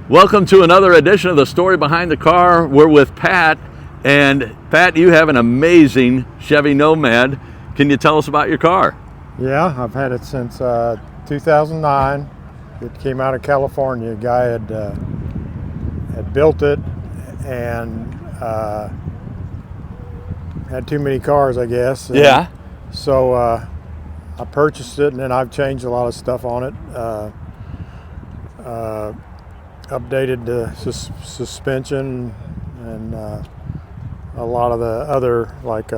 Welcome to another edition of The Story Behind the Car. We're with Pat, and Pat, you have an amazing Chevy Nomad. Can you tell us about your car? Yeah, I've had it since 2009. It came out of California. A guy had built it and had too many cars, I guess. And Yeah. so I purchased it, and then I've changed a lot of stuff on it. Updated the suspension and a lot of the other, like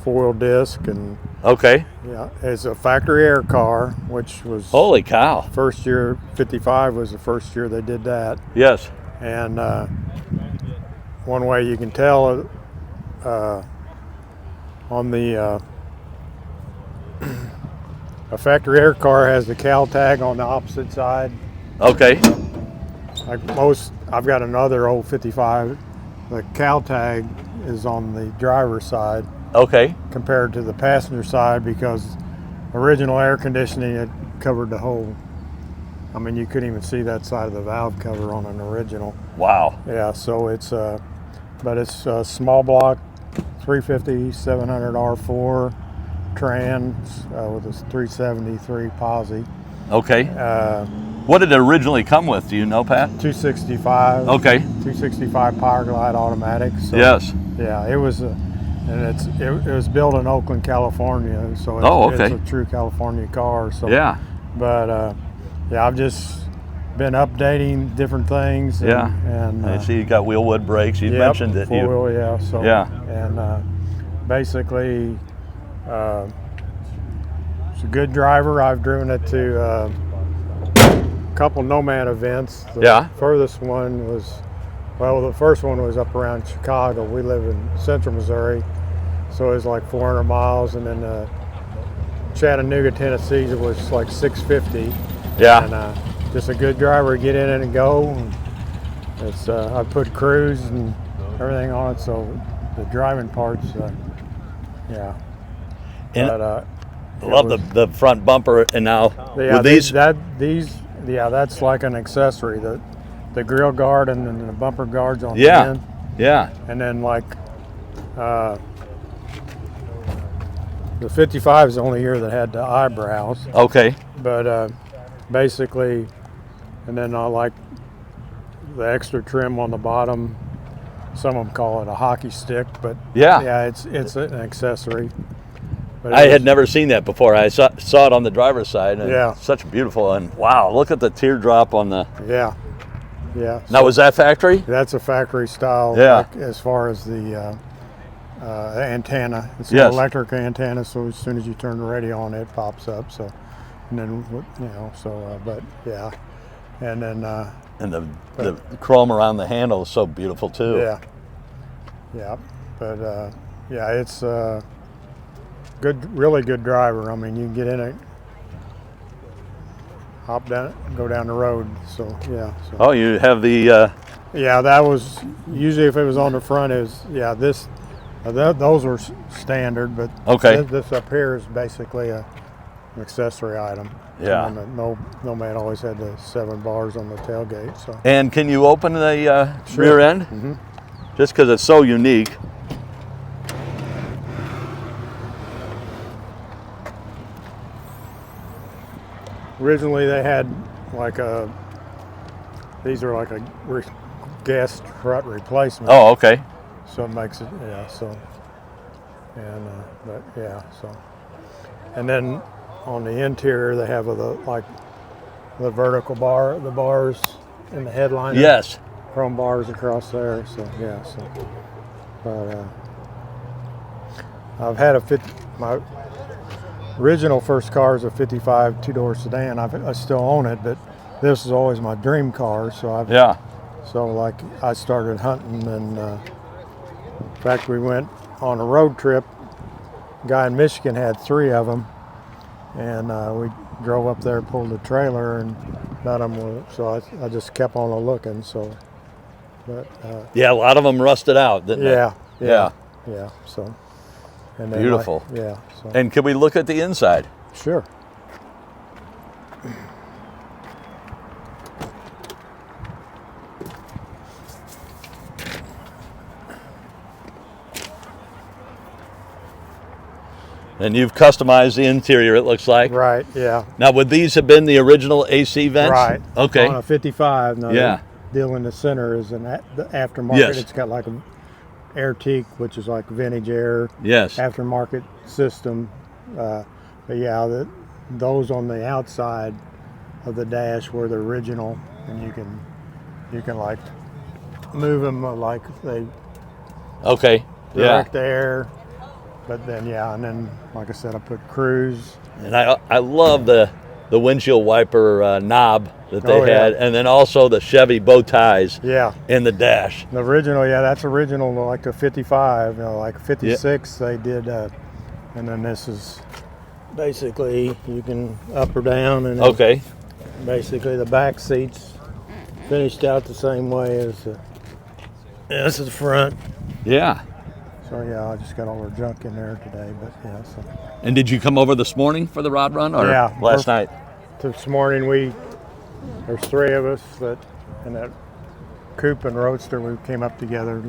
four-wheel disc, and Okay. yeah, it's a factory air car, which was Holy cow. first year. 55 was the first year they did that. Yes. And one way you can tell on the a factory air car has the cal tag on the opposite side. Okay. Like most, I've got another old 55. The cal tag is on the driver's side Okay. compared to the passenger side, because original air conditioning had covered the whole. I mean, you couldn't even see that side of the valve cover on an original. Wow. Yeah, so it's but it's a small block 350 700 R4 trans with a 373 posi. Okay. What did it originally come with? Do you know, Pat? 265. Okay. 265 Power Glide automatic. So, Yes. yeah, it was it was built in Oakland, California. So it's, Oh, okay. it's a true California car. So Yeah. But yeah, I've just been updating different things. And, Yeah. And I see you got Wilwood brakes. You mentioned it. Four wheel, yeah. So Yeah. And basically, it's a good driver. I've driven it to a couple Nomad events. The furthest one was, well, the first one was up around Chicago. We live in central Missouri, so it was like 400 miles. And then Chattanooga, Tennessee, it was like 650. Yeah. And just a good driver to get in it and go. And it's I put cruise and everything on it, so the driving parts, yeah. And But, love the front bumper, and now yeah, with these. Yeah, that's like an accessory. The grill guard and then the bumper guards on the Yeah. end. Yeah. And then like the 55 is the only year that had the eyebrows. Okay. But basically, and then I like the extra trim on the bottom. Some of them call it a hockey stick, but yeah, it's an accessory. But I had never seen that before. I saw it on the driver's side, and yeah, such beautiful. And wow, look at the teardrop on the. Yeah. Now, was that factory? That's a factory style. Yeah. Like, as far as the antenna, it's Yes. an electric antenna. So as soon as you turn the radio on, it pops up. So, and then but yeah, and then. And the chrome around the handle is so beautiful too. Yeah, but yeah, it's really good driver. I mean, you can get in it, hop down, go down the road. So yeah. So. Oh, you have the. Yeah, that was usually if it was on the front. Is those were standard, but okay. This up here is basically an accessory item. Yeah. And Nomad always had the 7 bars on the tailgate. So. And can you open the Sure. rear end? Mm-hmm. Just because it's so unique. Originally, they had like these are like a gas strut replacement. Oh, okay. So it makes it, yeah. So, and but yeah. So, and then on the interior, they have the vertical the bars in the headliner. Yes. Chrome bars across there. So yeah. So, but I've had my original first car is a 55 2-door sedan. I still own it, but this is always my dream car. So So like I started hunting, and in fact we went on a road trip. A guy in Michigan had 3 of them, and we drove up there, pulled the trailer, and none of them were. So I just kept on looking. So, but yeah, a lot of them rusted out, didn't they? Yeah. So, and then beautiful. So. And can we look at the inside? Sure. And you've customized the interior, it looks like. Right, yeah. Now, would these have been the original AC vents? Right. Okay. On a 55, no, Yeah. the deal in the center is the aftermarket. Yes. It's got like an air teak, which is like vintage air. Yes. Aftermarket system. But yeah, those on the outside of the dash were the original, and you can like move them like they Okay. direct air. But then and then like I said, I put cruise. And I love the windshield wiper knob that they had, yeah. and then also the Chevy bow ties Yeah. in the dash. The original, that's original, like the 55, like 56 they did, and then this is basically, you can up or down, and Okay. basically the back seats finished out the same way as this is the front. Yeah. So I just got all the junk in there today, but so. And did you come over this morning for the rod run, or last night? This morning there's 3 of us in that coupe and roadster, we came up together,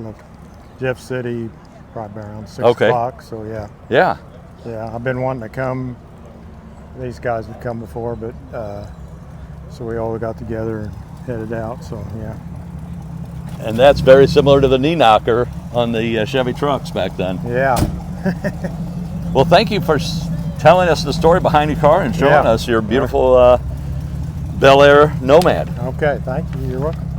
Jeff City, probably around 6 o'clock, so Yeah. Yeah, I've been wanting to come. These guys have come before, but so we all got together and headed out, so And that's very similar to the knee knocker on the Chevy trucks back then. Yeah. Well, thank you for telling us the story behind your car and showing us your beautiful Bel Air Nomad. Okay, thank you. You're welcome.